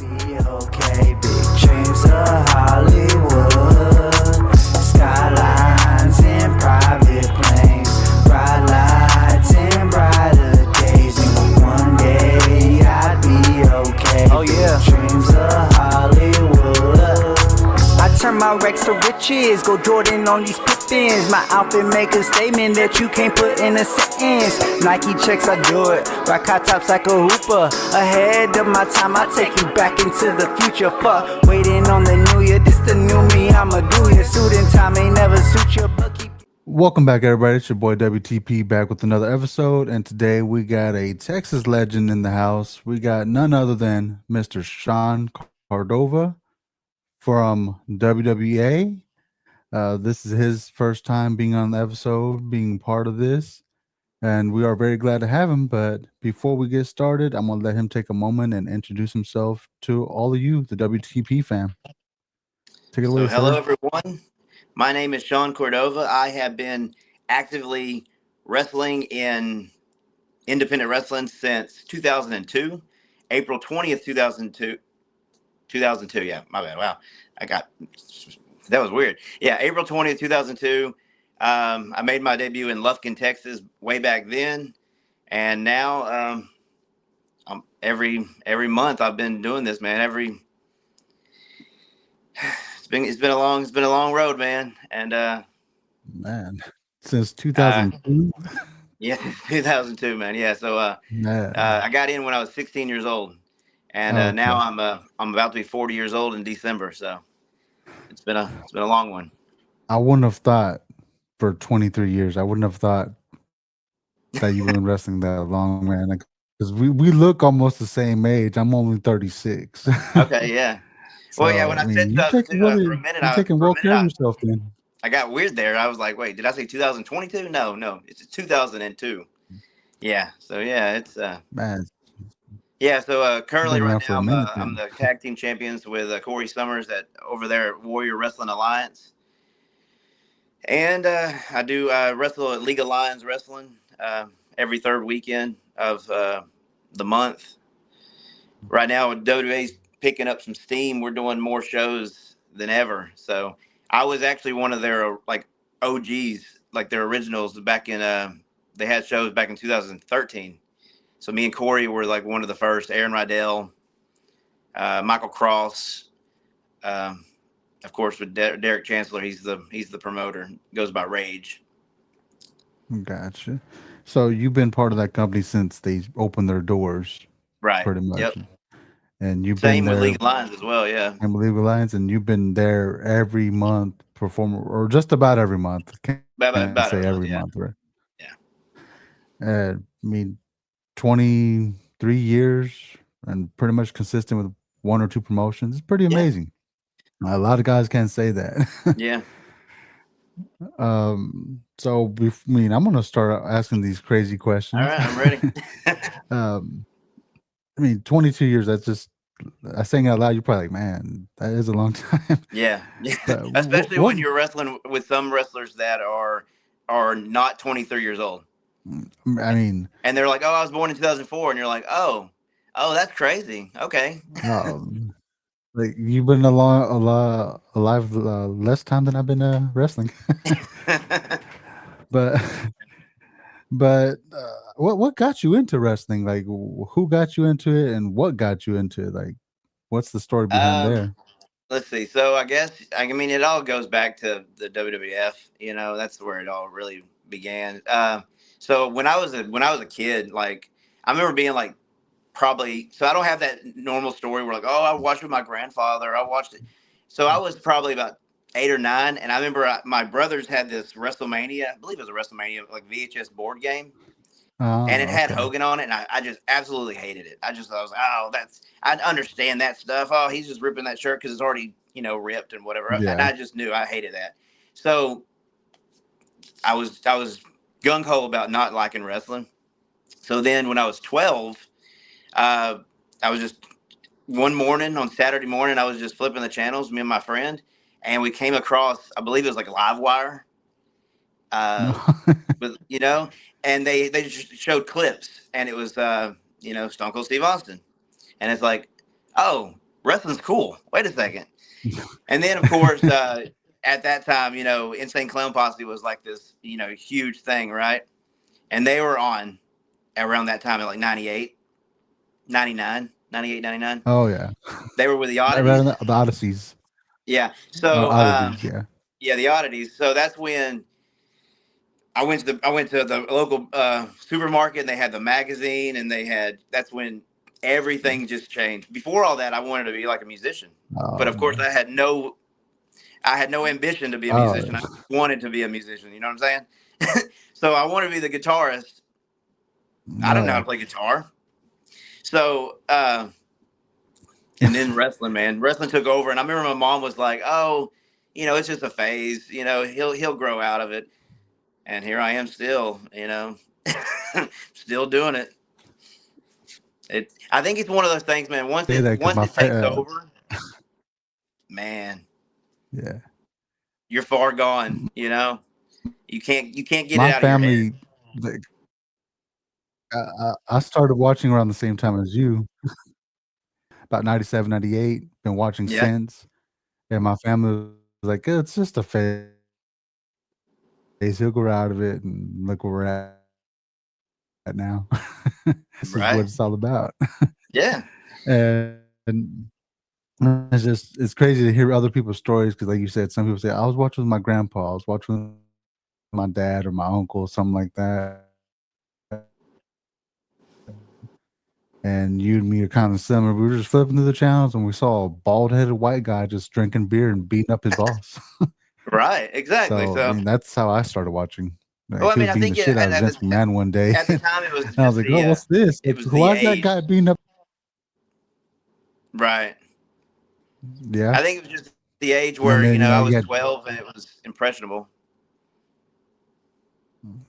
Be okay, big dreams of Hollywood, skylines and private planes, bright lights and brighter days. And one day I'd be okay. Oh yeah, big dreams of Hollywood. I turn my Rex to riches, go Jordan on these Pippins. My outfit make a statement that you can't put in a sentence. Nike checks, I do it. Rock high tops like a hooper. Ahead of my time, I take you back into the future. Fuck, waiting on the new year. This the new me, I'ma do your suit and time ain't never suit your but keep. Welcome back, everybody. It's your boy WTP back with another episode, and today we got a Texas legend in the house. We got none other than Mr. Sean Cardova from WWA. This is his first time being on the episode, being part of this, and we are very glad to have him. But before we get started, I'm gonna let him take a moment and introduce himself to all of you, the WTP fam. Take it So, away, hello sir. everyone. My name is Sean Cardova. I have been actively wrestling in independent wrestling since 2002, April 20th, 2002. 2002, yeah, my bad. Wow, I got that was weird. Yeah, April 20th, 2002. I made my debut in Lufkin, Texas, way back then, and now every month I've been doing this, man. It's been a long road, man, and Man, since uh, 2002. yeah, 2002, man. Yeah, so Man, I got in when I was 16 years old, and now okay. I'm about to be 40 years old in December. So it's been a long one. I wouldn't have thought for 23 years. I wouldn't have thought that you've been wrestling that long, man. Because we look almost the same age. I'm only 36. Okay, yeah. Well, yeah. So When I I said mean, 2002, you've taken well care of yourself, then. I got weird there. I was like, wait, did I say 2022? No, it's 2002. Yeah. So yeah, it's Man, yeah. So you've currently been right around for now a minute, I'm then. the tag team champions with Corey Summers at over there at Warrior Wrestling Alliance. And I do wrestle at League of Lions Wrestling every third weekend of the month. Right now, WWE's picking up some steam. We're doing more shows than ever. So I was actually one of their like OGs, like their originals back in. They had shows back in 2013. So me and Corey were like one of the first. Aaron Rydell, Michael Cross. Um, of course, with Derek Chancellor, he's the promoter. Goes by Rage. Gotcha. So you've been part of that company since they opened their doors, Right. pretty much. Yep. And you've been Same with there League of Lions as well. Yeah. in Believe Alliance, and you've been there every month, perform or just about every month. Can't say every About month, every right? month. Yeah. Yeah. I mean, 23 years and pretty much consistent with one or two promotions. It's pretty Yeah. amazing. A lot of guys can't say that. Yeah. I mean, I'm gonna start asking these crazy All questions. right. I'm ready. um, I mean, 22 years. That's just I saying it out loud. You're probably like, man, that is a long time. Yeah, yeah. But Especially what when you're wrestling with some wrestlers that are not 23 years old, I mean, and they're like, "Oh, I was born in 2004," and you're like, "Oh, that's crazy." Okay. um, like you've been alive less time than I've been wrestling. But what got you into wrestling? Like, who got you into it, and what got you into it? Like, what's the story behind um, there? let's see. So I mean, it all goes back to the WWF. That's where it all really began. So when I was a kid, like I remember being like probably. So I don't have that normal story where like, oh, I watched with my grandfather. I watched it. So I was probably about 8 or 9, and I remember my brothers had this WrestleMania. I believe it was a WrestleMania like VHS board game, and it Oh, had okay. Hogan on it, and I just absolutely hated it. I was oh, I understand that stuff. Oh, he's just ripping that shirt because it's already ripped and whatever, and Yeah. I just knew I hated that. So I was gung ho about not liking wrestling. So then when I was 12, uh, I was just one morning on Saturday morning, I was just flipping the channels, me and my friend, and we came across, I believe it was like Livewire, No. uh, but and they just showed clips, and it was Stone Cold Steve Austin, and it's like, oh. wrestling's cool. Wait a second. And then, of course, at that time, Insane Clown Posse was like this, huge thing, right? And they were on around that time at like 98, 99, 98, 99. Oh yeah, They were with the around Oddities. the Odysseys, Yeah. So, oddities. Yeah. yeah, the Oddities. So that's when I went to the local supermarket, and they had the magazine, and that's when everything just changed. Before all that, I wanted to be like a musician, but Oh of course, man. I had no ambition to be a Oh musician. I wanted to be a musician. You know what I'm saying? So I wanted to be the guitarist. I don't know how yeah. to play guitar. So, and then wrestling, man, wrestling took over. And I remember my mom was like, "Oh, it's just a phase. He'll grow out of it." And here I am still, still doing it. I think it's one of those things, man. Once Say it that because once it takes over, man, yeah, you're far gone. You can't get it my out of your head. family. Like, I started watching around the same time as you, about 97, 98. Been watching Yeah, since, and my family was like, "It's just a phase. He'll grow out of it." And look where we're at now. This is what right. it's all about. Yeah, And it's crazy to hear other people's stories because, like you said, some people say, "I was watching with my grandpa. I was watching with my dad or my uncle, something like that." And you and me are kind of similar. We were just flipping through the channels and we saw a bald headed white guy just drinking beer and beating up his boss. right. Exactly. So, I So, mean, that's how I started watching. well, Like, I he was mean, I beating the think shit out at, of at Vince the McMahon one day. at the And time it was I was just like, "Oh, what's this? it Like, was the why is that age, guy beating up?" right? Yeah. I think it was just the age And where then, I you was had, 12 and it was impressionable.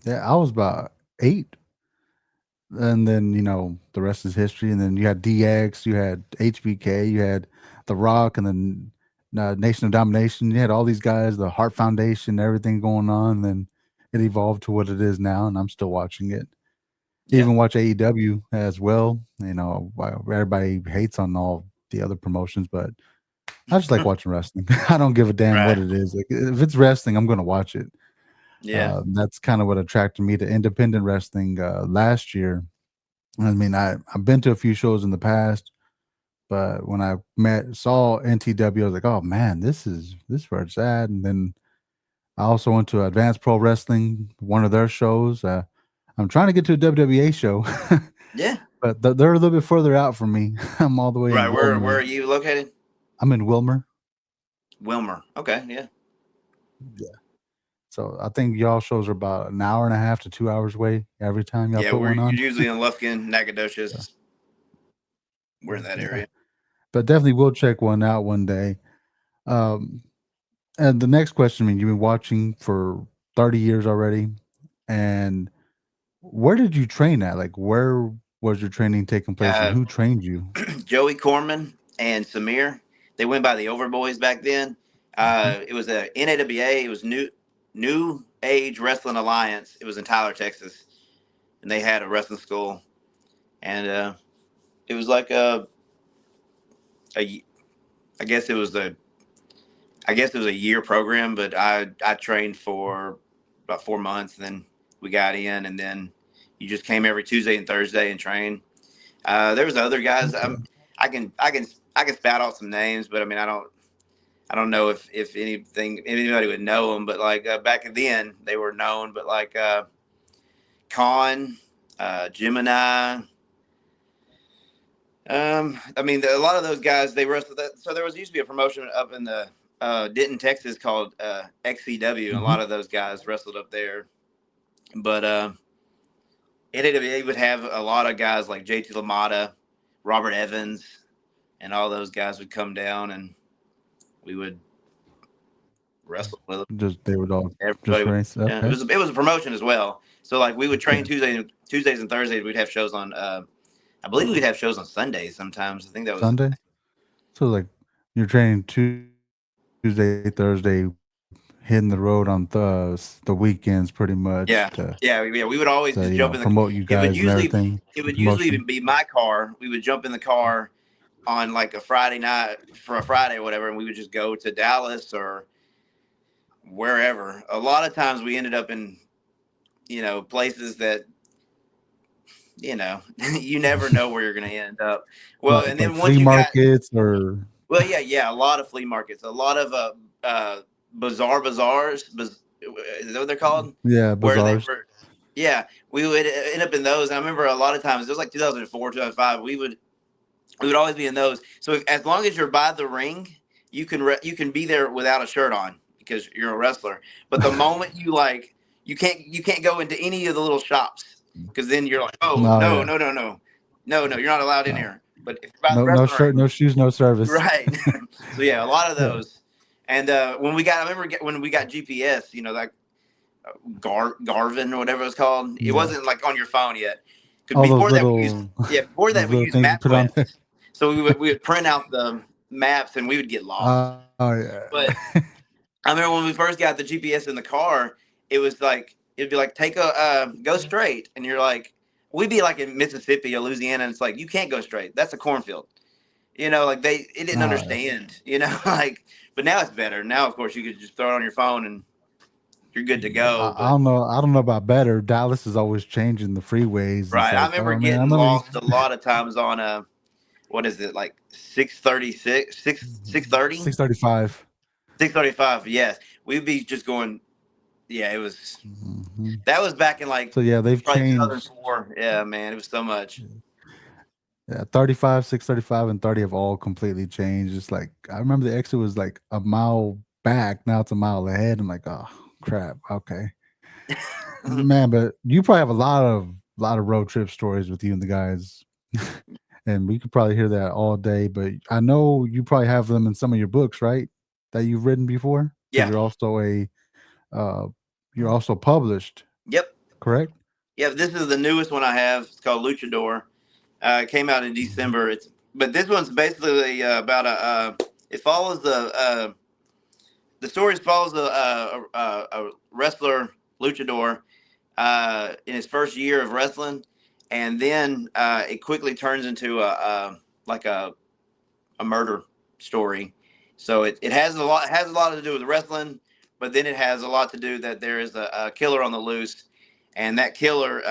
yeah, I was about 8. And then, the rest is history. And then you had DX, you had HBK, you had The Rock, and then Nation of Domination. You had all these guys, the Heart Foundation, everything going on. And then it evolved to what it is now, and I'm still watching it. Yeah, Even watch AEW as well. Everybody hates on all the other promotions, but I just like watching wrestling. I don't give a damn what right. it is. Like, if it's wrestling, I'm going to watch it. Yeah, That's kind of what attracted me to independent wrestling last year. I mean, I've been to a few shows in the past, but when I saw NTW, I was like, oh man, this is where it's at. And then I also went to Advanced Pro Wrestling, one of their shows. I'm trying to get to a WWE show, yeah. but they're a little bit further out from me. I'm all the way Right. in Where are Wilmer. you located? I'm in Wilmer. Wilmer. Okay. Yeah. Yeah. So I think y'all shows are about an hour and a half to 2 hours away every time y'all Yeah. put We're one on. usually in Lufkin, So, Nacogdoches. We're in that yeah, area. but definitely will check one out one day. Um, And the next question, I mean, you've been watching for 30 years already. And where did you train at? Like, where was your training taking place and Uh, who trained you? Joey Corman and Samir. They went by the Overboys back then. Mhm. It was a NAWA. It was New Age Wrestling Alliance. It was in Tyler, Texas, and they had a wrestling school. And it was like a I guess it was a I guess it was a year program, but I trained for about 4 months. And then we got in, and then you just came every Tuesday and Thursday and trained. There was other guys. Okay. I can spout out some names, but I mean I don't know if anybody would know them. But like back then they were known. But like Con, Gemini. I mean, a lot of those guys they wrestled. So there used to be a promotion up in the Denton, Texas called XCW, and a Hmm. lot of those guys wrestled up there. But NAWA would have a lot of guys like JT LaMotta, Robert Evans, and all those guys would come down, and we would wrestle with them. Just they would all Everybody just would. race. Yeah, Okay. it was a promotion as well. So like we would train Yeah. Tuesdays and Thursdays. We'd have shows on. I believe we'd have shows on Sundays sometimes. I think that was. Sunday. So like you're training Tuesday, Thursday, hitting the road on the weekends pretty much Yeah, yeah, yeah. We would always to just jump in the. promote you It would guys and usually everything it for would usually promotion. even be my car. We would jump in the car, on like a Friday night for a Friday or whatever, and we would just go to Dallas or wherever. A lot of times we ended up in, places that, you never know where you're going to end up. Well, and like then once flea you got, markets or well, yeah, a lot of flea markets, a lot of bazaars. Is that what they're called? yeah, Where they bazaars. were, yeah, we would end up in those. And I remember a lot of times, it was like 2004, 2005, we would always be in those. So as long as you're by the ring, you can be there without a shirt on because you're a wrestler. But the moment you can't go into any of the little shops because then you're like, oh Oh no, yeah, no, no, no, no, no, you're not allowed in no, here. But if you're by the no wrestling shirt, ring, no shoes, no service. right? So yeah, a lot of Yeah, those. And I remember when we got GPS, like Garvin or whatever it was called. It yeah. wasn't like on your phone yet. Because All those before that we used little before that those we little used things you put on there. MapQuest. So we would print out the maps and we would get lost. Oh yeah. But I remember when we first got the GPS in the car, it'd be like take a go straight, and you're like, we'd be like in Mississippi or Louisiana, and it's like you can't go straight. That's a cornfield. Like it didn't Oh, yeah. understand. Like, but now it's better. Now of course you could just throw it on your phone and you're good to go. I But don't know. I don't know about better. Dallas is always changing the freeways. It's right, I like, remember oh man, I getting remember you lost a lot of times on what is it, like 636, 630, 635. 635. Yes, we'd be just going. Yeah, it was. Hmm. That was back in like So yeah, they've probably changed. 2004. Yeah, man, it was so much. Yeah, 35, 635, and 30 have all completely changed. It's like I remember the exit was like a mile back. Now it's a mile ahead. I'm like, oh crap. Okay. Man, but you probably have a lot of road trip stories with you and the guys. And we could probably hear that all day, but I know you probably have them in some of your books, right? That you've written before? Because Yeah. uh you're also published, Yep. correct? Yeah. This is the newest one I have. It's called Luchador. It came out in Mhm. December. But this one's basically about it follows the story follows a wrestler luchador in his first year of wrestling, and then it quickly turns into like a murder story. So it has a lot to do with wrestling, but then it has a lot to do that there is a killer on the loose, and that killer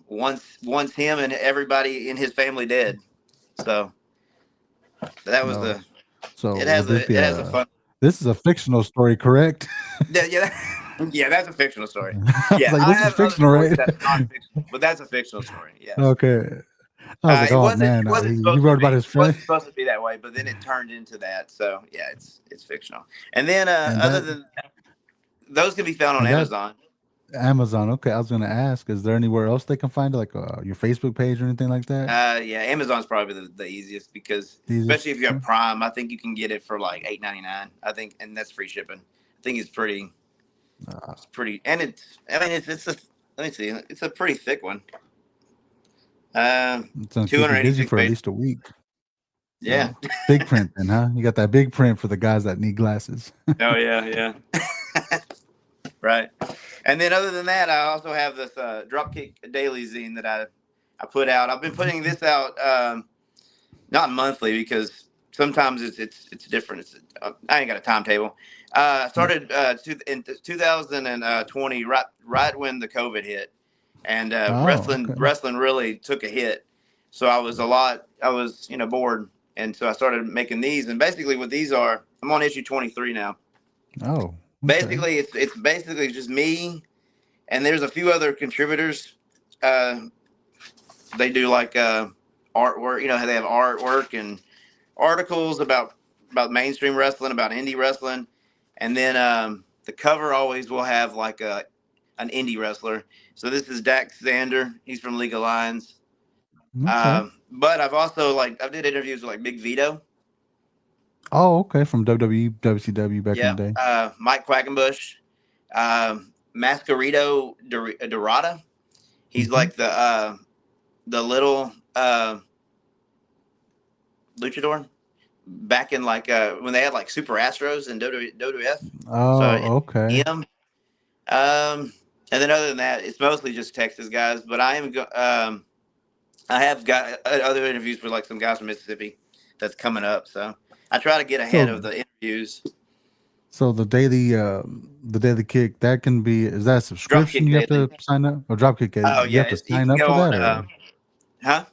wants him and everybody in his family dead. So that was No. the So it would has this be a it has a a fun. this is a fictional story, correct? Yeah, yeah, that's a fictional story. I was Yeah, like, I this is have other fictional, stories right? that's non-fictional, but that's a fictional story. Yes. Okay. I was like, It oh wasn't. man, It wasn't you supposed to wrote about be. his It friend, wasn't supposed to be that way, but then it turned into that. So yeah, it's fictional. And then and other that than those can be found on and that Amazon. Amazon. Okay, I was gonna ask, is there anywhere else they can find it, like your Facebook page or anything like that? Yeah, Amazon's probably the easiest because Easiest. especially if you have Prime, I think you can get it for like $8.99. I think, and that's free shipping. I think Uh, it's pretty, and it's. I mean, it's a. Let me see. It's a pretty thick one. Uh, it's gonna keep you busy 286 for at pages. least a week. Yeah. Oh, big print then, huh? You got that big print for the guys that need glasses. Oh yeah, yeah. Right. And then other than that, I also have this Dropkick Daily zine that I put out. I've been putting this out not monthly because sometimes it's different. I ain't got a timetable. I Yeah. started in 2020, right when the COVID hit, and Oh, okay. wrestling really took a hit. So I was bored, and so I started making these. And basically, what these are, I'm on issue 23 now. Oh, okay. Basically, it's basically just me, and there's a few other contributors. Uh, they do like artwork. How they have artwork and articles about mainstream wrestling, about indie wrestling, and then the cover always will have like an indie wrestler. So this is Dax Xander. He's from League of Lions. Okay. But I've also I did interviews with like Big Vito. Oh, okay. From WWE, WCW back in the Yeah. day. Mike Quackenbush. Mascarito Dorada. He's Hmm. like the little luchador back in when they had like Super Astros in WWF. So Oh, okay. him. And then other than that, it's mostly just Texas guys. But I I have got other interviews for like some guys from Mississippi that's coming up. So I try to get ahead So of the interviews. so the daily kick, that can be, is that a subscription Dropkick you have Daily. to sign up, or Dropkick, Oh you yeah, have to you sign can up for go that, on. or Huh?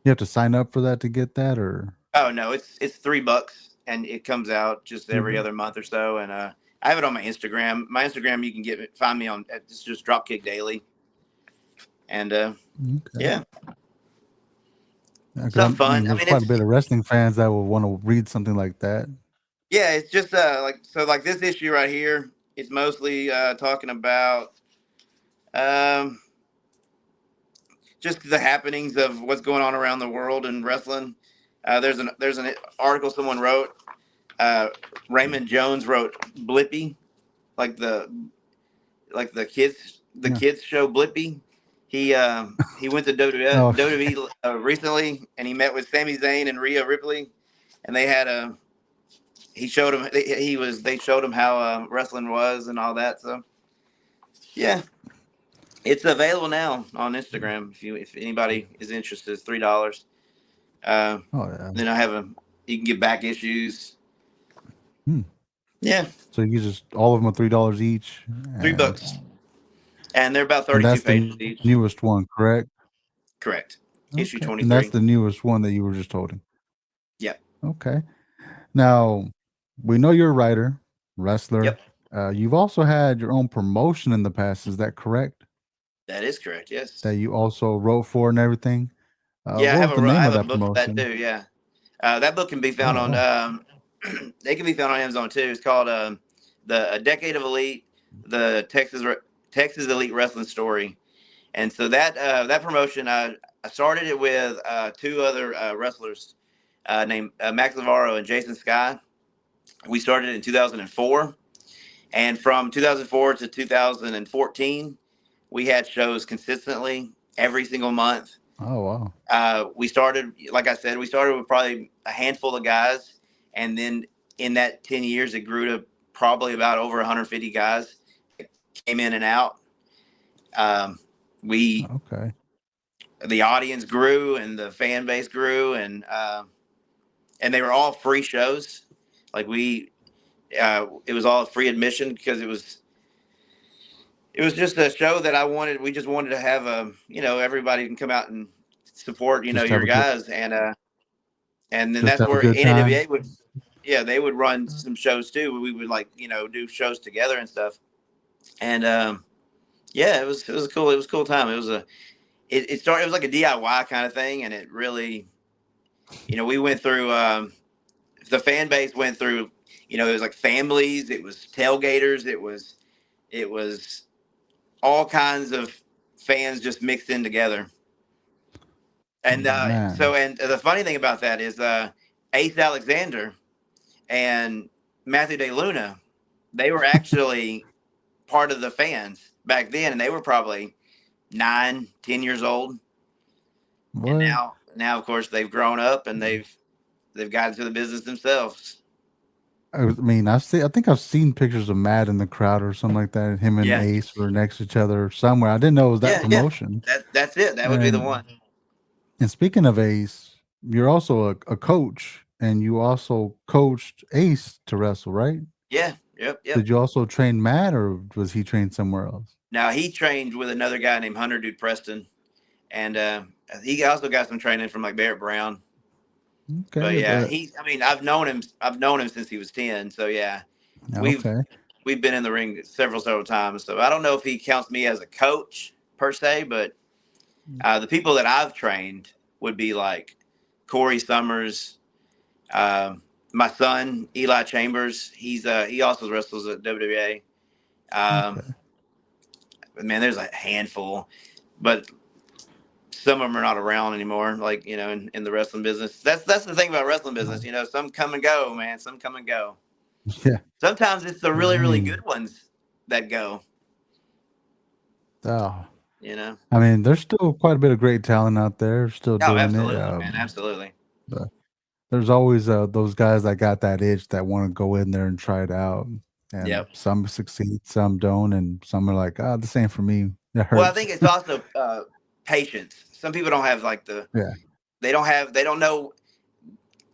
you have to sign up for that to get that, or Oh no, it's $3 and it comes out just every $3? other month or so. And I have it on my Instagram. My Instagram, you can find me on. It's just Dropkick Daily. And Okay. yeah, Yeah, 'cause I stuff fun. mean, I there's mean, quite a it's bit of wrestling fans that will want to read something like that. yeah, it's just like so. Like this issue right here, it's mostly talking about um, just the happenings of what's going on around the world in wrestling. There's an article someone wrote. Uh, Raymond Jones wrote Blippy, like the Yeah. kids show Blippy. He went to Oh, WWE recently, and he met with Sami Zayn and Rhea Ripley, and they had a he showed him they showed him how wrestling was and all that. So yeah, it's available now on Instagram if anybody is interested. It's $3. Uh, oh yeah. then I have you can get back issues. Hmm. Yeah, So you just, all of them are $3 each, three and bucks, and they're about that's 32 the pages each. newest one, correct? Correct. Issue Okay, and that's 23. the newest one that you were just holding. Yep. Okay. Now, we know you're a writer, wrestler. Yep. You've also had your own promotion in the past. Is that correct? That is correct. That Yes. you also wrote for and everything. Yeah, What was the I name of have a that book for that promotion? too. Yeah, that book can be Oh, found on. wow. They can be found on Amazon too. It's called the A Decade of Elite, the Texas Elite Wrestling Story. And so that promotion, I started it with two other wrestlers named Max Navarro and Jason Sky. We started in 2004, and from 2004 to 2014, we had shows consistently every single month. Oh, wow. We started, like I said, we started with probably a handful of guys, and then in that 10 years, it grew to probably about over 150 guys that came in and out. Um, we Okay. the audience grew and the fan base grew, and they were all free shows. Like it was all free admission because it was just a show that I wanted. We just wanted to have everybody can come out and support Just have your a good, guys, and then just that's have a where good time. NAWA would, yeah, they would run some shows too. We would like do shows together and stuff, and yeah, it was a cool time. It started, it was like a DIY kind of thing, and it really, we went through the fan base went through, it was like families, it was tailgaters, it was all kinds of fans just mixed in together. And Man, and the funny thing about that is Ace Alexander and Matthew De Luna, they were actually part of the fans back then, and they were probably 9, 10 years old. And what? now of course they've grown up and they've got into the business themselves. I mean, I think I've seen pictures of Matt in the crowd or something like that. Him and Yeah, Ace were next to each other somewhere. I didn't know it was that yeah. promotion. That's it. That would be the And one. speaking of Ace, you're also a coach, and you also coached Ace to wrestle, right? Yeah, yep, yep. Did you also train Matt, or was he trained somewhere else? Now he trained with another guy named Hunter Dude Preston, and he also got some training from like Barrett Brown. But Okay, yeah, but I mean, I've known him. I've known him since he was 10. So yeah, we've okay, we've been in the ring several times. So I don't know if he counts me as a coach per se, but the people that I've trained would be like Corey Summers, uh, my son Eli Chambers. He also wrestles at WWA. Um, okay, man, there's a handful, but some of them are not around anymore. Like in the wrestling business, that's the thing about wrestling business. Some come and go, man. Some come and go. yeah. Sometimes it's the Yeah, really I really mean, good ones that go. oh, You know. I mean, there's still quite a bit of great talent out there, still Oh, doing it. absolutely, man. Absolutely. But there's always those guys that got that itch that want to go in there and try it out, and Yep. some succeed, some don't, and some are like, "Ah, this ain't for me. It Well, I hurts." think it's also patience. Some people don't have like Yeah. they don't know,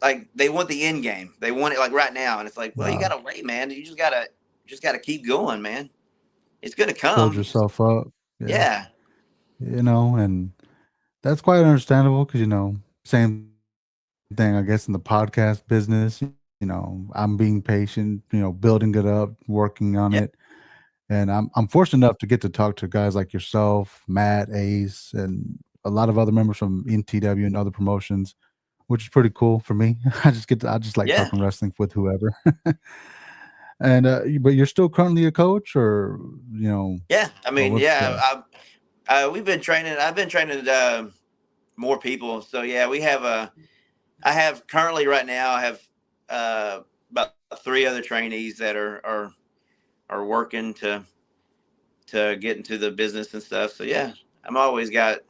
like they want the end game. They want it like right now, and it's like, well, you Uh, gotta wait, man. You just gotta keep going, man. It's gonna build come. yourself up. Yeah. Yeah, And that's quite understandable because, same thing, I guess, in the podcast business. I'm being patient, building it up, working on it. yeah, And I'm fortunate enough to get to talk to guys like yourself, Matt, Ace, and a lot of other members from NTW and other promotions, which is pretty cool for me. I just like yeah, talking wrestling with whoever. And but you're still currently a coach, or yeah. I or mean, what's yeah. the We've been training. I've been training more people. So yeah, we have I have currently right now. I have about three other trainees that are working to get into the business and stuff. So yeah, I'm always got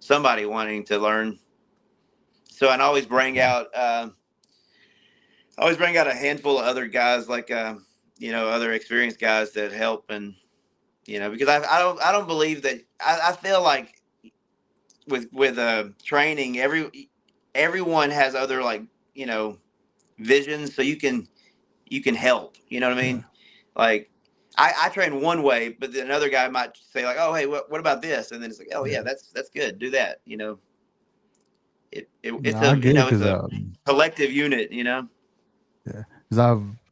somebody wanting to learn. So I always bring uh, out a handful of other guys like other experienced guys that help, and because I don't believe that I feel like with training everyone has other like visions, so you can help, you know what I yeah, mean, like I train one way, but then another guy might say like, oh hey, what about this, and then it's like, oh yeah, yeah. that's good, do that, No, I get it it's because a collective unit, yeah, because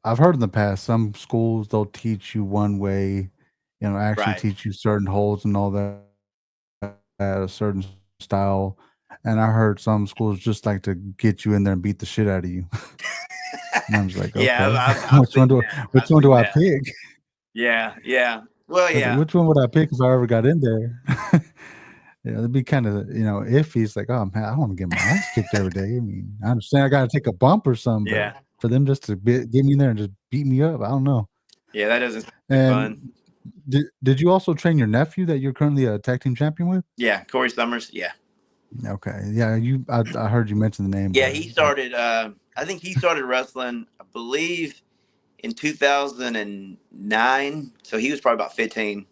I've heard in the past some schools they'll teach you one way, actually right. teach you certain holds and all that at a certain style. And I heard some schools just like to get you in there and beat the shit out of you. And I'm just like, okay, Yeah, which I've one seen that. which one I've do I seen that. pick? Yeah. Well, I was like, yeah, which one would I pick if I ever got in there? It'd be kind of, iffy. It's like, oh man, I don't want to get my ass kicked every day. I mean, I understand I got to take a bump or something, but yeah, for them just to get me in there and just beat me up, I don't know. yeah. That doesn't sound And fun. did you also train your nephew that you're currently a tag team champion with? Yeah, Corey Summers. Yeah, Okay, yeah, I heard you mention the name, yeah. but He started. I think he started wrestling, I believe, in 2009. So he was probably about 15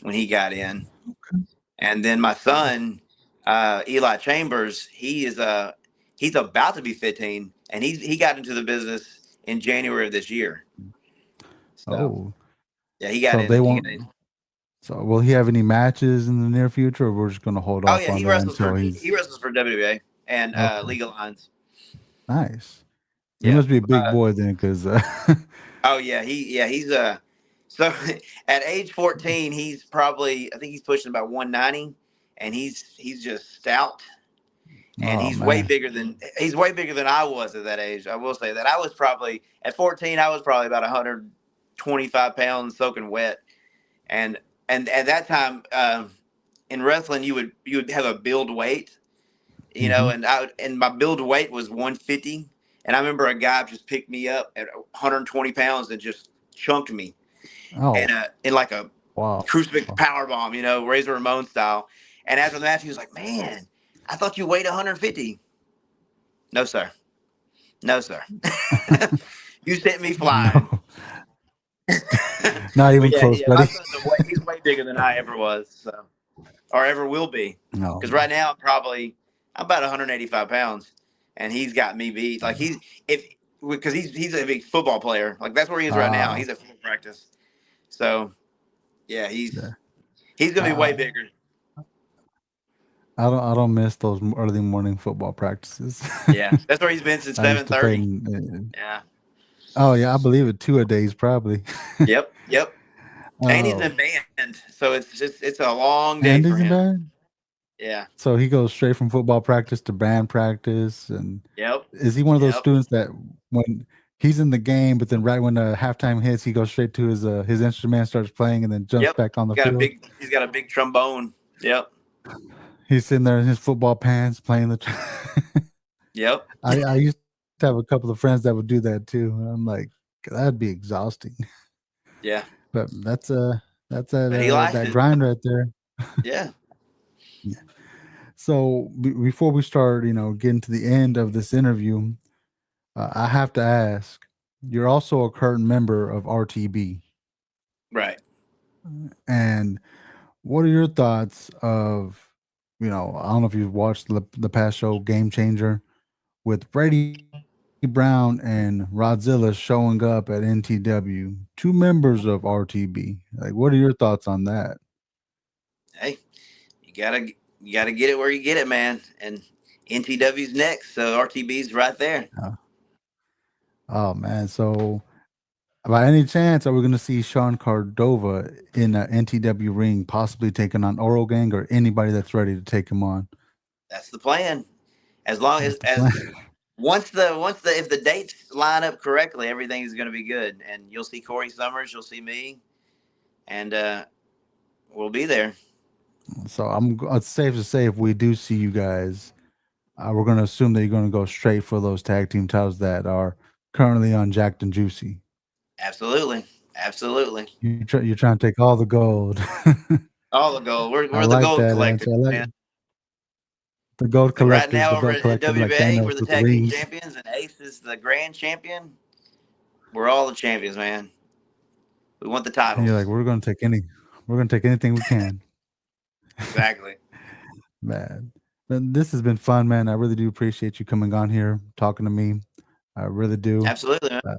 when he got in. And then my son, Eli Chambers, he's about to be 15, and he got into the business in January of this year. So oh, yeah, he got so in. they He won't. got in. So will he have any matches in the near future, or we're just gonna hold Oh off yeah, on that until he he's wrestles for WWA and okay? League of Lines. Nice. He Yeah. must be a big boy then, because Oh yeah, he's so at age 14 he's probably, I think he's pushing about 190, and he's just stout, and oh man, he's way bigger than I was at that age. I will say that I was probably at 14, I was probably about 125 pounds soaking wet, and at that time in wrestling you would have a build weight, hmm and my build weight was 150, and I remember a guy just picked me up at 120 pounds and just chunked me, and oh in like a wow, crucifix power bomb, Razor Ramon style. And after the match, he was like, "Man, I thought you weighed 150." No, sir. No, sir. You sent me flying. no, not But even yeah, close, yeah, my buddy. son's he's way bigger than I ever was, so, or ever will be. No, Because right now I'm about 185 pounds, and he's got me beat. Like if because he's a big football player. Like that's where he is right now. uh, He's at full practice. So yeah, yeah. he's gonna be way Uh, bigger. I don't miss those early morning football practices. Yeah, that's where he's been since I used seven to play. thirty. Yeah. Oh yeah, I believe it. 2 a days probably. Yep. Yep. And he's Oh, been banned, so it's a long day and for he's in him. band. Yeah. So he goes straight from football practice to band practice, and Yep. is he one of those Yep. students that when he's in the game, but then right when the halftime hits, he goes straight to his instrument, starts playing, and then jumps Yep. back on the field? He's got a big trombone. Yep. He's sitting there in his football pants playing the. Yep. I used to have a couple of friends that would do that too. And I'm like, that'd be exhausting. Yeah. But But he likes that it. grind right there. Yeah. Yeah. So before we start, getting to the end of this interview, I have to ask. You're also a current member of RTB, Right. and what are your thoughts of, I don't know if you've watched the past show Game Changer with Brady Brown and Rodzilla showing up at NTW, two members of RTB. Like, what are your thoughts on that? Hey, you gotta get it where you get it, man. And NTW's next, so RTB's right there. Oh man, so by any chance, are we going to see Sean Cardova in an NTW ring, possibly taking on Oral Gang or anybody that's ready to take him on? That's the plan. As long That's the as plan. once if the dates line up correctly, everything is going to be good. And you'll see Corey Summers, you'll see me, and we'll be there. So it's safe to say if we do see you guys, we're going to assume that you're going to go straight for those tag team titles that are currently on Jacked and Juicy. Absolutely. You're trying to take all the gold. All the gold. We're I the like gold that collectors, answer. I like man. the gold Like right collectors, now the over belt at collectors like WBA, we're Thanos the with the tag team rings. champions, and Ace is the grand champion. We're all the champions, man. We want the And titles. you're like, we're going to take anything we can. Exactly. Man, this has been fun, man. I really do appreciate you coming on here, talking to me. I really do. Absolutely, man.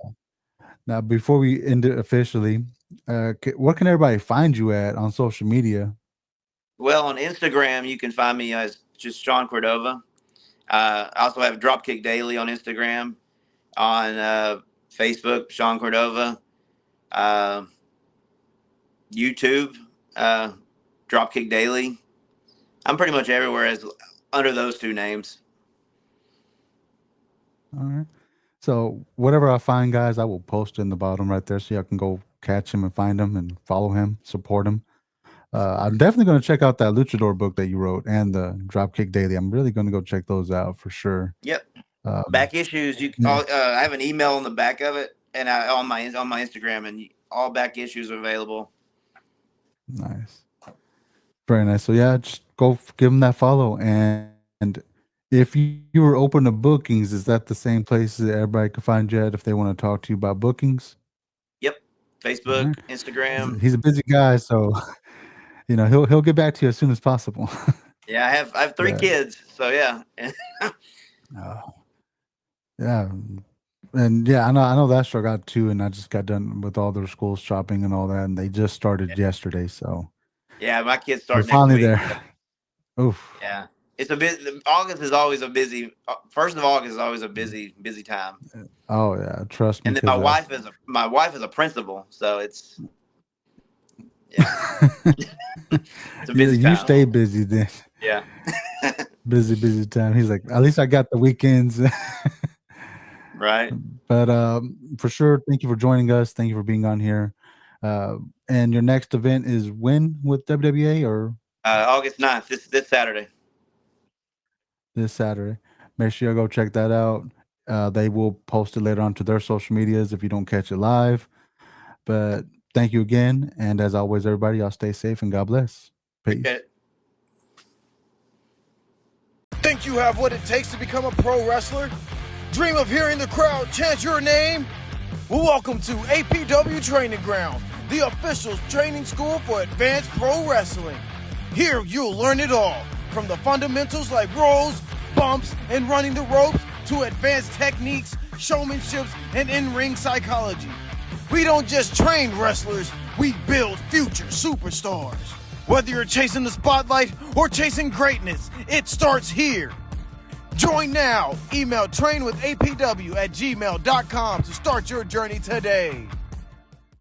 Now, before we end it officially, where can everybody find you at on social media? Well, on Instagram, you can find me as just Sean Cardova. I also have Dropkick Daily on Instagram. On Facebook, Sean Cardova. YouTube, Dropkick Daily. I'm pretty much everywhere as under those two names. All right. So whatever I find, guys, I will post in the bottom right there so y'all can go catch him and find him and follow him, support him. I'm definitely going to check out that Luchador book that you wrote and the Dropkick Daily. I'm really going to go check those out for sure. Yep. Back issues. I have an email on the back of it, and on my Instagram, and all back issues are available. Nice. Very nice. So yeah, just go give them that follow. And if you were open to bookings, is that the same place that everybody can find you at if they want to talk to you about bookings? Yep. Facebook, Right. Instagram. He's a busy guy, so he'll get back to you as soon as possible. Yeah, I have 3 kids, so yeah. Yeah. And yeah, I know that struck out too, and I just got done with all their school shopping and all that, and they just started yesterday, so Yeah, my kids we're start next finally week. there. Oof. Yeah, it's a bit. August is always a busy. First of August is always a busy time. Oh yeah, trust me. And then my wife is a principal, so it's it's a busy time. You stay busy then. Yeah. busy time. He's like, at least I got the weekends. Right. But for sure, thank you for joining us. Thank you for being on here. And your next event is when with WWA or August 9th, this Saturday. This Saturday. Make sure you go check that out. They will post it later on to their social medias if you don't catch it live. But thank you again. And as always, everybody, y'all stay safe and God bless. Peace. Okay. Think you have what it takes to become a pro wrestler? Dream of hearing the crowd chant your name? Well, welcome to APW Training Ground, the official training school for advanced pro wrestling. Here you'll learn it all, from the fundamentals like rolls, bumps, and running the ropes, to advanced techniques, showmanships, and in-ring psychology. We don't just train wrestlers, we build future superstars. Whether you're chasing the spotlight or chasing greatness, it starts here. Join now. Email trainwithapw@gmail.com to start your journey today.